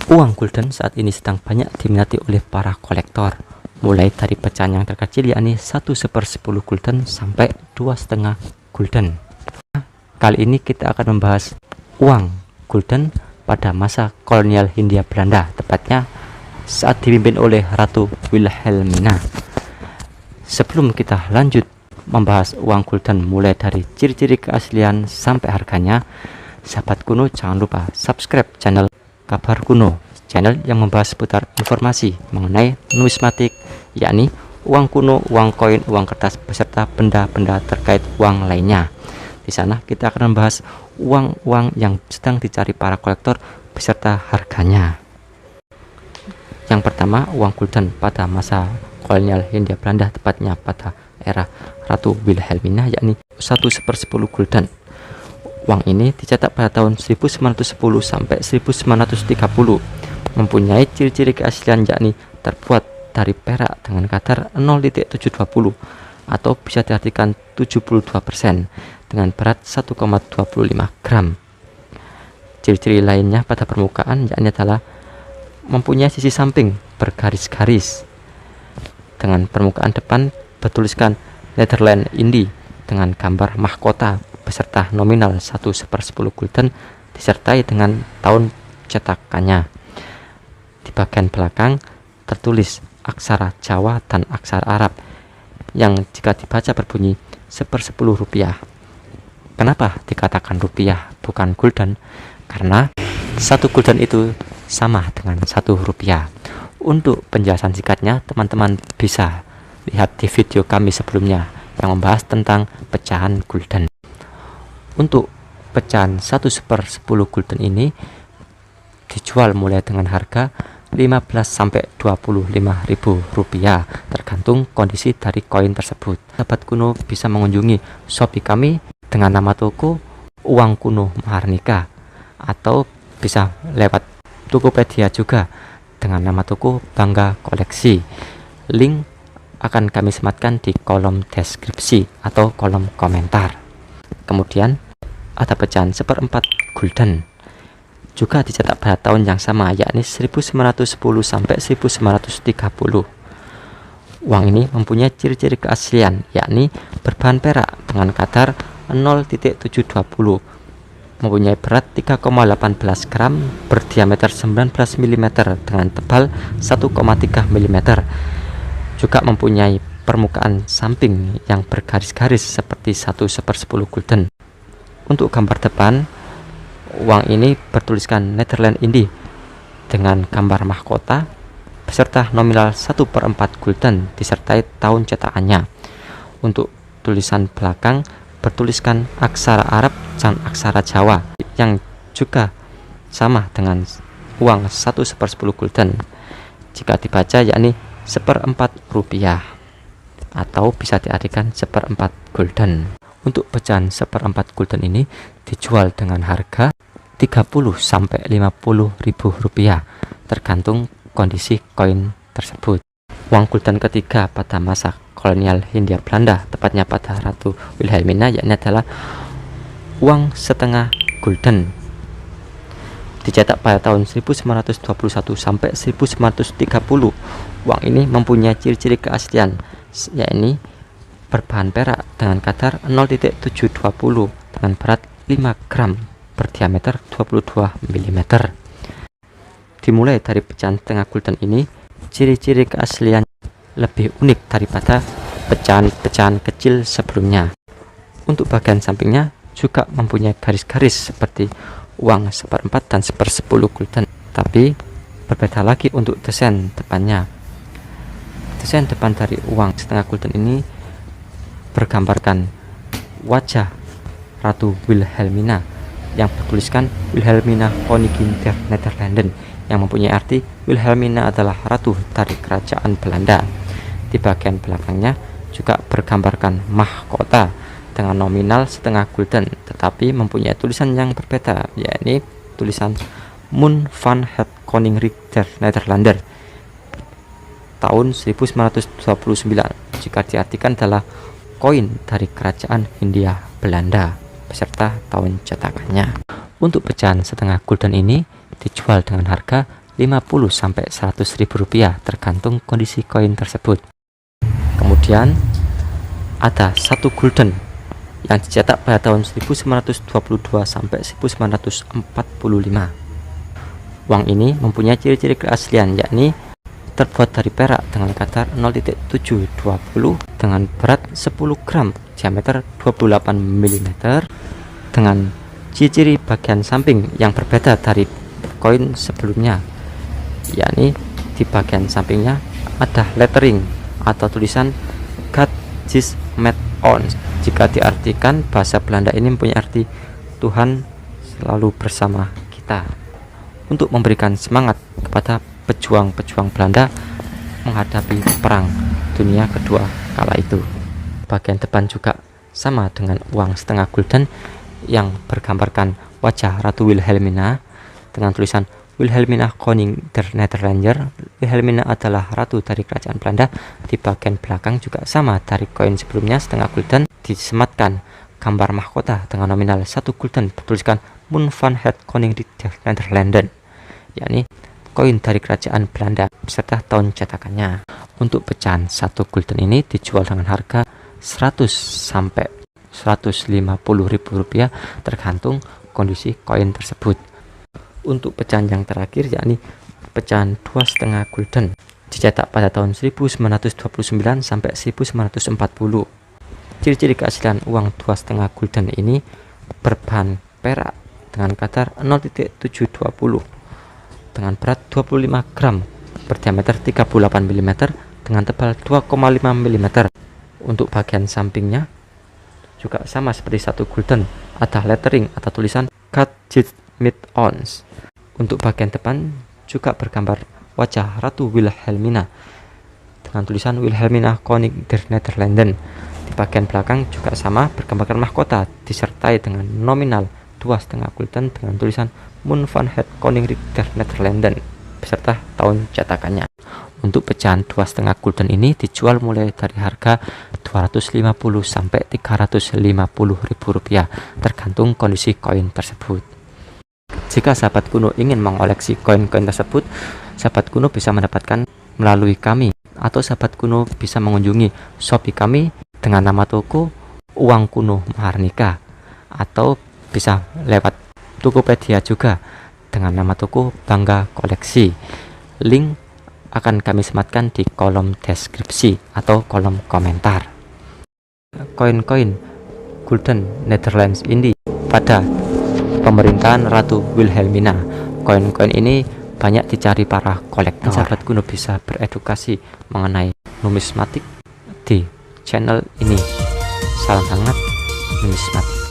Uang gulden saat ini sedang banyak diminati oleh para kolektor, mulai dari pecahan yang terkecil yakni 1/10 gulden sampai 2,5 gulden. Kali ini kita akan membahas uang gulden pada masa kolonial Hindia Belanda, tepatnya saat dipimpin oleh Ratu Wilhelmina. Sebelum kita lanjut membahas uang gulden mulai dari ciri-ciri keaslian sampai harganya, sahabat kuno jangan lupa subscribe channel Kabar Kuno, channel yang membahas seputar informasi mengenai numismatik, yakni uang kuno, uang koin, uang kertas beserta benda-benda terkait uang lainnya. Di sana kita akan membahas uang-uang yang sedang dicari para kolektor beserta harganya. Yang pertama, uang gulden pada masa kolonial Hindia Belanda, tepatnya pada era Ratu Wilhelmina, yakni 1/10 gulden. Uang ini dicetak pada tahun 1910 sampai 1930, mempunyai ciri-ciri keaslian yakni terbuat dari perak dengan kadar 0,720 atau bisa diartikan 72% dengan berat 1,25 gram. Ciri-ciri lainnya pada permukaan yakni adalah mempunyai sisi samping bergaris-garis, dengan permukaan depan bertuliskan Nederland Indie dengan gambar mahkota beserta nominal 1/10 gulden disertai dengan tahun cetakannya. Di bagian belakang tertulis aksara Jawa dan aksara Arab yang jika dibaca berbunyi 1/10 rupiah. Kenapa dikatakan rupiah bukan gulden? Karena 1 gulden itu sama dengan 1 rupiah. Untuk penjelasan singkatnya, teman-teman bisa lihat di video kami sebelumnya yang membahas tentang pecahan gulden. Untuk pecahan 1/10 gulden ini dijual mulai dengan harga 15 sampai 25.000 rupiah tergantung kondisi dari koin tersebut. Sahabat kuno bisa mengunjungi Shopee kami dengan nama toko Uang Kuno Maharnika, atau bisa lewat Tokopedia juga dengan nama toko Bangga Koleksi. Link akan kami sematkan di kolom deskripsi atau kolom komentar. Kemudian ada pecahan 1/4 gulden, juga dicetak pada tahun yang sama yakni 1910 sampai 1930. Uang ini mempunyai ciri-ciri keaslian yakni berbahan perak dengan kadar 0,720, mempunyai berat 3,18 gram, berdiameter 19 mm dengan tebal 1,3 mm. Juga mempunyai permukaan samping yang bergaris-garis seperti 1/10 gulden. Untuk gambar depan, uang ini bertuliskan Nederland Indie dengan gambar mahkota beserta nominal 1/4 gulden disertai tahun cetakannya. Untuk tulisan belakang bertuliskan aksara Arab dan aksara Jawa yang juga sama dengan uang 1/10 gulden. Jika dibaca yakni 1/4 rupiah atau bisa diartikan 1/4 gulden. Untuk pecahan 1/4 gulden ini dijual dengan harga 30 sampai 50.000 rupiah tergantung kondisi koin tersebut. Uang gulden ketiga pada masa kolonial Hindia Belanda, tepatnya pada Ratu Wilhelmina, yakni adalah uang setengah gulden. Dicetak pada tahun 1921 sampai 1930. Uang ini mempunyai ciri-ciri keaslian yakni berbahan perak dengan kadar 0,720 dengan berat 5 gram, berdiameter 22 mm. Dimulai dari pecahan setengah gulden ini, ciri-ciri keaslian lebih unik daripada pecahan-pecahan kecil sebelumnya. Untuk bagian sampingnya juga mempunyai garis-garis seperti uang 1/4 dan 1/10 gulden, tapi berbeda lagi untuk desain depannya. Desain depan dari uang setengah gulden ini bergambarkan wajah Ratu Wilhelmina yang bertuliskan Wilhelmina Koningin der Nederlanden, yang mempunyai arti Wilhelmina adalah ratu dari kerajaan Belanda. Di bagian belakangnya juga bergambarkan mahkota dengan nominal setengah gulden, tetapi mempunyai tulisan yang berbeda, yakni tulisan Mun van het Koninkrijk der Nederlanden tahun 1929, jika diartikan adalah koin dari kerajaan Hindia Belanda beserta tahun cetakannya. Untuk pecahan setengah gulden ini dijual dengan harga 50 sampai 100 ribu rupiah tergantung kondisi koin tersebut. Kemudian ada 1 gulden yang dicetak pada tahun 1922 sampai 1945. Uang ini mempunyai ciri-ciri keaslian, yakni terbuat dari perak dengan kadar 0.720 dengan berat 10 gram, diameter 28 mm, dengan ciri-ciri bagian samping yang berbeda dari koin sebelumnya, yakni di bagian sampingnya ada lettering atau tulisan God is made on. Jika diartikan bahasa Belanda ini mempunyai arti Tuhan selalu bersama kita, untuk memberikan semangat kepada pejuang-pejuang Belanda menghadapi perang dunia kedua kala itu. Bagian depan juga sama dengan uang setengah gulden yang bergambarkan wajah Ratu Wilhelmina dengan tulisan Wilhelmina Koning der Nederlander. Wilhelmina adalah ratu dari kerajaan Belanda. Di bagian belakang juga sama dari koin sebelumnya setengah gulden, disematkan gambar mahkota dengan nominal 1 gulden bertuliskan Mun van het Koning der Nederlanden, yakni koin dari kerajaan Belanda beserta tahun cetakannya. Untuk pecahan 1 gulden ini dijual dengan harga 100 sampai 150 ribu rupiah tergantung kondisi koin tersebut. Untuk pecahan yang terakhir, yakni pecahan 2,5 gulden, dicetak pada tahun 1929 sampai 1940. Ciri-ciri keaslian uang 2,5 gulden ini berbahan perak dengan kadar 0.720 dengan berat 25 gram, berdiameter 38 mm dengan tebal 2,5 mm. Untuk bagian sampingnya juga sama seperti 1 gulden, ada lettering atau tulisan God is made on. Untuk bagian depan juga bergambar wajah Ratu Wilhelmina dengan tulisan Wilhelmina Koning der Nederlanden. Di bagian belakang juga sama, bergambarkan mahkota disertai dengan nominal 2,5 gulden dengan tulisan Mun van het Koning der Nederlanden beserta tahun cetakannya. Untuk pecahan 2,5 gulden ini dijual mulai dari harga 250 sampai 350 ribu rupiah tergantung kondisi koin tersebut. Jika sahabat kuno ingin mengoleksi koin-koin tersebut, sahabat kuno bisa mendapatkan melalui kami, atau sahabat kuno bisa mengunjungi Shopee kami dengan nama toko Uang Kuno Maharnika, atau bisa lewat Tokopedia juga dengan nama toko Bangga Koleksi. Link akan kami sematkan di kolom deskripsi atau kolom komentar. Koin-koin Gulden Netherlands ini pada pemerintahan Ratu Wilhelmina. Koin-koin ini banyak dicari para kolektor. Sahabat kuno bisa beredukasi mengenai numismatik di channel ini. Salam hangat numismatik.